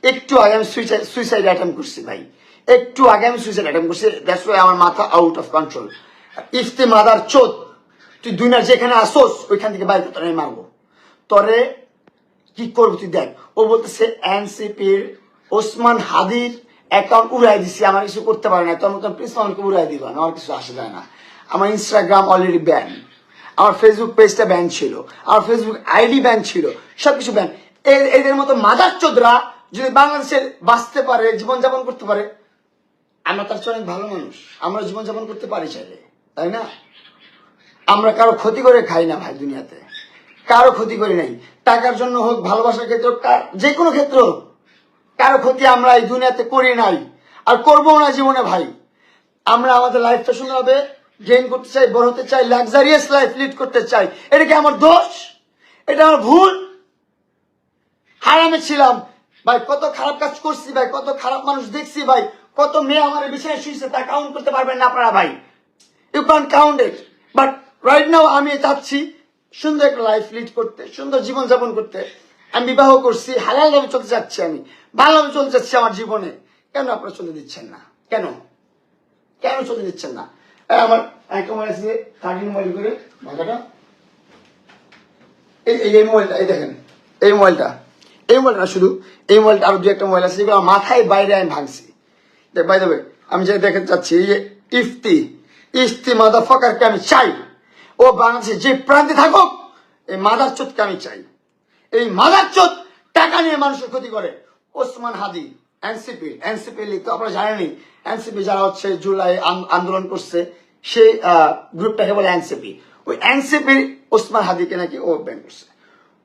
একটু আগে আমি সুইসাইড অ্যাটেম্প করছি ভাই, একটু আগে আমি সুইসাইড অ্যাটেম্প করছি। দ্যাটস ওয়াই আমার মাথা আউট অফ কন্ট্রোল। ইফতে মাদার চোদ, তুই দুনিয়ার যেখানে আসোস ওইখান থেকে বাইরে তোরে মারবো। তরে কি করবো তুই দেখ। ও বলতেছে এনসিপির ওসমান হাদির অ্যাকাউন্ট উড়াই দিছি, আমার কিছু করতে পারে না, তোর মতন প্লিজ আমাকে উড়াই দিবা, আমার কিছু আসে যায় না। আমার ইনস্টাগ্রাম অলরেডি ব্যান, আমার ফেসবুক পেজটা ব্যান ছিল, আমার ফেসবুক আইডি ব্যান ছিল, সবকিছু ব্যান। এদের মতো মাদার চোদরা যদি বাংলাদেশের বাঁচতে পারে, জীবনযাপন করতে পারে, আমরা তার চেয়ে অনেক ভালো মানুষ, আমরা জীবনযাপন করতে পারি চাইলে, তাই না? আমরা কারো ক্ষতি করে খাই না ভাই, দুনিয়াতে কারো ক্ষতি করি নাই। টাকার জন্য হোক, ভালোবাসার ক্ষেত্রে হোক, যে কোনো ক্ষেত্রে হোক, কারো ক্ষতি আমরা এই দুনিয়াতে করি নাই আর করবো না জীবনে ভাই। আমরা আমাদের লাইফটা সুন্দরভাবে গেইন করতে চাই, বড় হতে চাই, লাক্সারিয়াস লাইফ লিড করতে চাই। এটা কি আমার দোষ? এটা আমার ভুল? হারামে ছিলাম ভাই, কত খারাপ কাজ করছি ভাই, কত খারাপ মানুষ দেখছি ভাই, কত মেয়ে আমার বিছানায় শুয়েছে, তা কাউন্ট করতে পারবেন না আপনারা ভাই, you can count it. But right now আমি চাচ্ছি সুন্দর একটা লাইফ লিড করতে, সুন্দর জীবন যাপন করতে। আমি বিবাহ করছি, হালাল ভাবে চলতে যাচ্ছি, আমি ভালোভাবে চলতে যাচ্ছি আমার জীবনে। কেন আপনারা চলতে দিচ্ছেন না? কেন কেন চলতে দিচ্ছেন না? আমার একটা মোবাইল আছে, 13 মোবাইল করে ভাগাটা, এই মোবাইলটা, এই দেখেন এই মোবাইলটা, এই মোবাইলটা না শুধু এই মোবাইলটা, আরো 2-1টা মোবাইল আছে যেগুলো মাথায় বাইরে আমি ভাঙছি। বাই দ্য ওয়ে, আমি যেটা দেখতে চাচ্ছি, এই যে ইফতি মাদারফাকারকে আমি চাই, ও বাংলাদেশে যে প্রান্তে থাকুক, এই মাদার চোদকে আমি চাই। এই মাদার চোদ টাকা নিয়ে মানুষের ক্ষতি করে। ওসমান হাদি এনসিপি লিগ তো আপনারা জানেনই, এনসিপি যারা হচ্ছে জুলাই আন্দোলন করছে, সেই গ্রুপটাকে বলে এনসিপি। ওই এনসিপির ওসমান হাদিকে নাকি ও ব্যান করছে।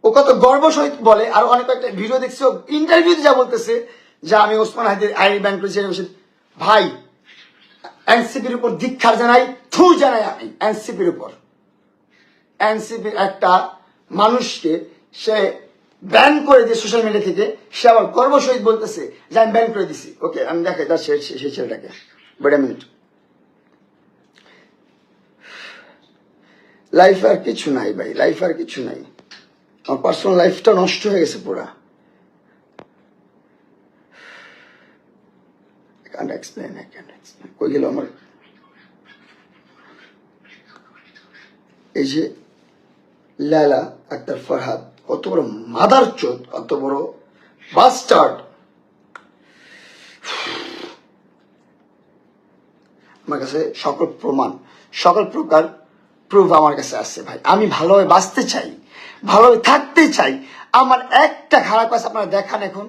ও কত গর্ব সহিত বলে, আর অনেক একটা ভিডিও দেখছি, ও ইন্টারভিউতে যা বলতেছে যে আমি ওসমান হাদির আইডি ব্যান করেছি। ভাই, এনসিপির উপর ধিক্ষার জানাই, থু জানাই আমি এনসিপির উপর। এনসিপির একটা মানুষকে সে ব্যান করে দিয়ে সোশ্যাল মিডিয়া থেকে, সে আবার গর্ব সহিত বলতেছে যে আমি ব্যান করে দিছি। ওকে, আমি দেখাই তার সেই ছেলেটাকে, ওয়েট আ মিনিট। লাইফ আর কিছু নাই ভাই, লাইফ আর কিছু নাই, আমার পার্সোনাল লাইফটা নষ্ট হয়ে গেছে পুরা। I can't explain. কই গেল আমার এই যে লালা আক্তার ফরহাদ, কত বড় মাদার চোদ, কত বড় বাস্টার্ড। আমার কাছে সকল প্রমাণ, সকল প্রকার প্রুফ আমার কাছে আছে ভাই। আমি ভালোভাবে বাঁচতে চাই, ভালোভাবে থাকতে চাই। আমার একটা খারাপ কাজ আপনারা দেখান, এখন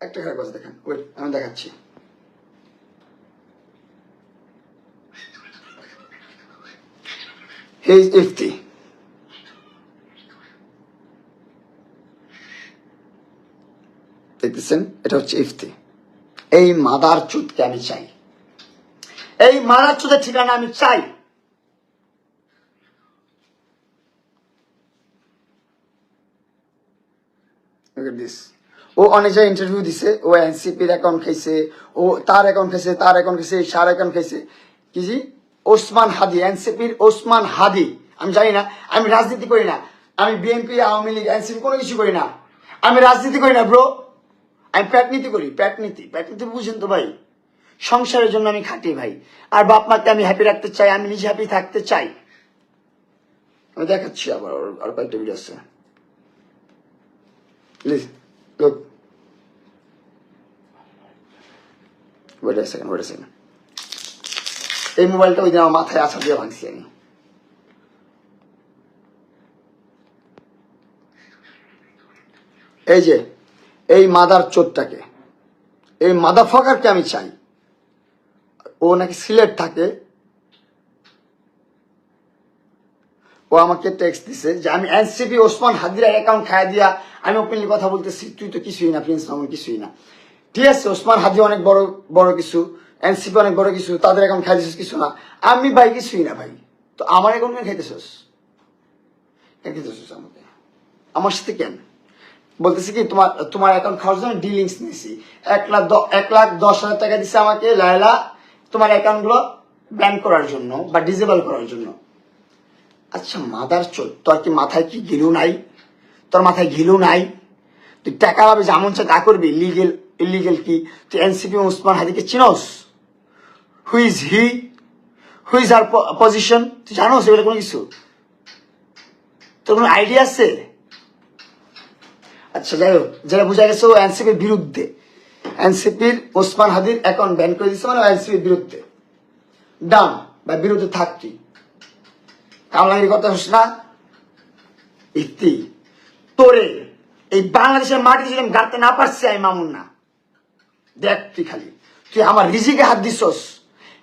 একটা খারাপ কাজ দেখান। ওয়েট, আমি দেখাচ্ছি। He's ইফতি, দেখতেছেন? এটা হচ্ছে ইফতি। এই মাদার চোদকে আমি চাই, এই মাদার চোদের ঠিকানা আমি চাই। ও অনেক জায়গায় ইন্টারভিউ দিছে, ও এনসিপির অ্যাকাউন্ট খাইছে, ও তার অ্যাকাউন্ট খাইছে, তার অ্যাকাউন্ট খাইছে, সার অ্যাকাউন্ট খাইছে। কি জি ওসমান হাদি, এনসিপির ওসমান হাদি। আমি জানি না, আমি রাজনীতি করি না, আমি বিএনপি, আওয়ামী লীগ, এনসিপি কোনো কিছু করি না, আমি রাজনীতি করি না ব্রো, আমি প্যাটনীতি করি। প্যাটনীতি বুঝেন তো ভাই? সংসারের জন্য আমি খাটি ভাই, আর বাপ মাকে আমি হ্যাপি রাখতে চাই, আমি নিজে হ্যাপি থাকতে চাই। আমি দেখাচ্ছি আবার, আর কয়েকটা ভিডিও আছে, প্লিজ লোক। Wait a second. এই মোবাইলটা ওই দিন আমার মাথায় আসা দিয়ে ভাঙছি আমি। এই যে এই মাদার চোদটাকে, এই মাদার ফাকারকে আমি চাই। ও নাকি সিলেট থাকে, ও আমাকে টেক্সট দিছে যে আমি এনসিপি ওসমান হাদির অ্যাকাউন্ট খাইয়া দিয়া আমি ওপেনলি কথা বলতেছি, তুই তো কিছুই না প্রিন্স মামুন, কিছুই না। ঠিক আছে, ওসমান হাদি অনেক বড় কিছু, এনসিপি অনেক বড় কিছু, তাদের অ্যাকাউন্ট খাই দিছিস কিছু না। আমি ভাই কিছুই না ভাই, তো আমার অ্যাকাউন্ট কেন খাইতেছিস? কেন খাইতেছিস আমাকে? আমার সাথে কেন? বলতেছি কি তোমার অ্যাকাউন্ট খাওয়ার জন্য ডিলিংস নিছি, 1,10,000 টাকা দিছে আমাকে লায়লা তোমার অ্যাকাউন্ট গুলো ব্যান করার জন্য বা ডিসেবল করার জন্য। আচ্ছা মাদার চোদ, তোর কি মাথায় কি ঘিলু নাই? তোর মাথায় ঘিলু নাই? তুই টাকা পাবি, যেমন চাই তা করবি। লিগেল ইলিগেল কি? তুই এনসিপি ওসমান হাদিকে চিনস? Who is he? Who is her position? তুই জানোস এগুলো কোনো কিছু? তোর কোনো আইডিয়া আছে? আচ্ছা যাই হোক, যেটা বোঝা গেছে ও এনসিপির বিরুদ্ধে, এনসিপির ওসমান হাদির অ্যাকাউন্ট ব্যান করে দিচ্ছে, মানে এনসিপির বিরুদ্ধে। ডান বা বিরুদ্ধে থাকতি কামলাগির কথা হস না। ইতি তোরে এই বাংলাদেশের মাটি যদি আমি গাড়তে না পারছি, আমি মামুন না। দেখ তুই খালি তুই আমার রিজিকে হাত দিছস,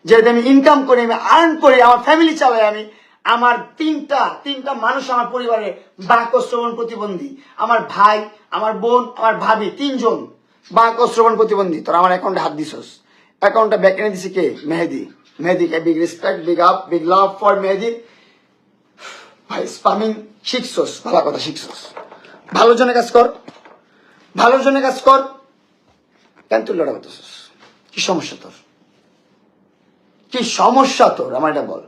যেটা আমি ইনকাম করি, আমি আর্ন করি, আমার ফ্যামিলি চালাই। আমি আমার তিনটা মানুষ আমার পরিবারে বাক ও শ্রবণ প্রতিবন্ধী, আমার ভাই, আমার বোন, আমার ভাবি, 3 জন বাক ও শ্রবণ প্রতিবন্ধী। তোর আমার অ্যাকাউন্টে হাত দিছস। অ্যাকাউন্টটা ব্যাক এনে দিছে কে? মেহেদি। মেহেদিকে big respect, big up, big love for Mehedi. ভাই স্পামিং শিখছস, ভালো কথা শিখছস। ভালোর জন্য কাজ কর, ভালোর জন্য কাজ কর। কেন তুই লড়া করতেছস? কি সমস্যা তোর? কি সমস্যা তোর আমার এটা বল।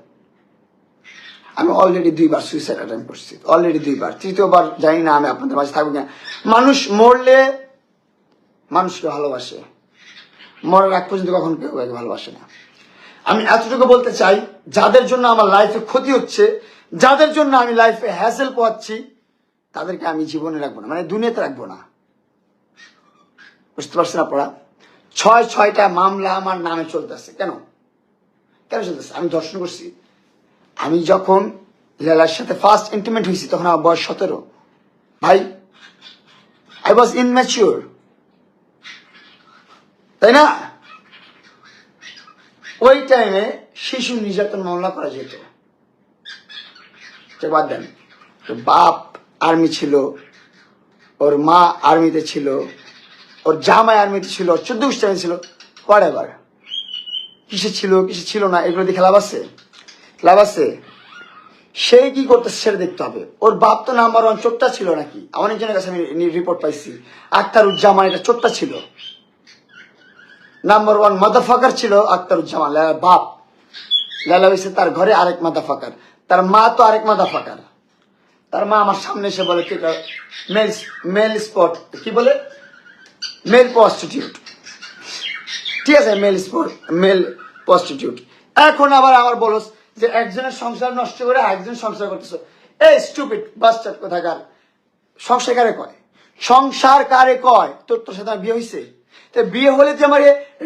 আমি অলরেডি 2বার সুইসাইড অ্যাটেম্প করছি, অলরেডি 2বার। 3য় বার জানি না আমি আপনাদের মাঝে থাকবো না। মানুষ মরলে মানুষকে ভালোবাসে, মরার আগ পর্যন্ত কখন কেউ কাউকে ভালোবাসে না। আমি এতটুকু বলতে চাই, যাদের জন্য আমার লাইফে ক্ষতি হচ্ছে, যাদের জন্য আমি লাইফে হ্যাসেল পাচ্ছি, তাদেরকে আমি জীবনে রাখবো না, মানে দুনিয়াতে রাখবো না। বুঝতে পারছি না পড়া? 6টা মামলা আমার নামে চলতেছে। কেন চলতেছে? আমি দর্শন করছি। আমি যখন লেলার সাথে ফার্স্ট ইন্টিমেট হয়েছি তখন আমার বয়স 17। ভাই আই ওয়াজ ইনম্যাচিওর, তাই না? ওই টাইমে শিশু নির্যাতন মামলা করা যেত। বাদ দেন, বাপ আর্মি ছিল, ওর মা আর্মিতে ছিল, ওর জামাই আর্মিতে ছিল, 14 গোষ্ঠী ছিল, হোয়াটএভার। কিসে ছিল না, এগুলো দিয়ে লাভ আছে? লাভ আছে? সেই কি করতেছে সেটা দেখতে হবে। ওর বাপ তো নাম্বার 1 চোট্টা ছিল নাকি? অনেকজনের কাছে আমি রিপোর্ট পাইছি, আখতারুজ্জামান এটা চোট্টা ছিল। নাম্বার 1 মাদাফাকার ছিল আখতারুজ্জামান, লেলার বাপ। লেলা হয়েছে তার ঘরে আরেক মাদাফাকার, তার মা তো আরেক মাদাফাকার। তার মা আমার সামনে এসে বলে কি মেল স্পট, কি বলে, মেল প্রস্টিটিউট। ঠিক আছে, মেল প্রস্টিটিউট। এখন আবার আমার বলস যে একজনের সংসার নষ্ট করে আরেকজন সংসার করতেছ। এই স্টুপিড বাস্টার্ড কোথাকার। সংসার কারে কয়? সংসার কারে কয়? তোর সাথে আমার বিয়ে হয়েছে? তো বিয়ে হলে তুই আমার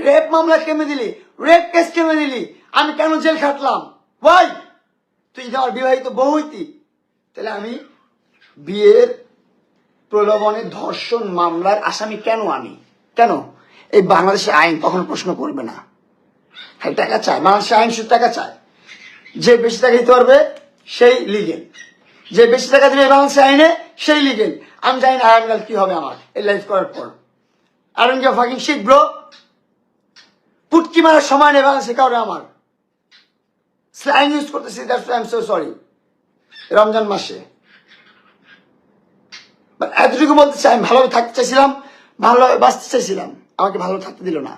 রেপ মামলা কেমনে দিলি, রেপ কেস কেমনে দিলি, আমি কেন জেল খাটলাম? ওয়াই? তুই যদি আমার বিবাহিত বউ হইতি তাহলে আমি বিয়ের প্রলোভনে ধর্ষণ মামলার আসামি কেন আমি? কেন? এই বাংলাদেশের আইন কখনো প্রশ্ন করবে না। খালি টাকা চায়, বাংলাদেশের আইন শুধু টাকা চায়। যে বেশি টাকা দিতে পারবে সেই লিগেল, যে বেশি টাকা দিবে বাংলাদেশের আইনে সেই লিগেল। আমি জানি না আগামীকাল কি হবে আমার এই লাইফ করার পর। I don't give a fucking shit, bro. পুটকি মারার সময় নেই বাংলাদেশে কাউরে আমার। স্ল্যাং ইউজ করতেছি, that's I am so sorry. Ramzan মাসে এতটুকু বলতে চাই, আমি ভালোভাবে থাকতে চাইছিলাম, ভালোভাবে বাঁচতে চাইছিলাম, আমাকে ভালো থাকতে দিল না।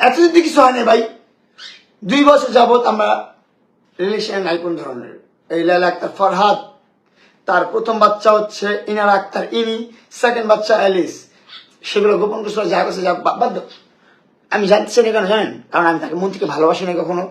এত যদি কিছু হয় না ভাই, 2 বছর যাবত আমরা রিলেশন নাই কোন ধরনের। এই লাইলা আক্তার ফরহাদ, তার প্রথম বাচ্চা হচ্ছে ইনারা আক্তার ইনি, সেকেন্ড বাচ্চা অ্যালিস। সেগুলো গোপন করছিল, যা করছে যা বাদ দাও। আমি জানতে চাই না কেন জানেন? কারণ আমি তাকে মন থেকে ভালোবাসি না কখনো।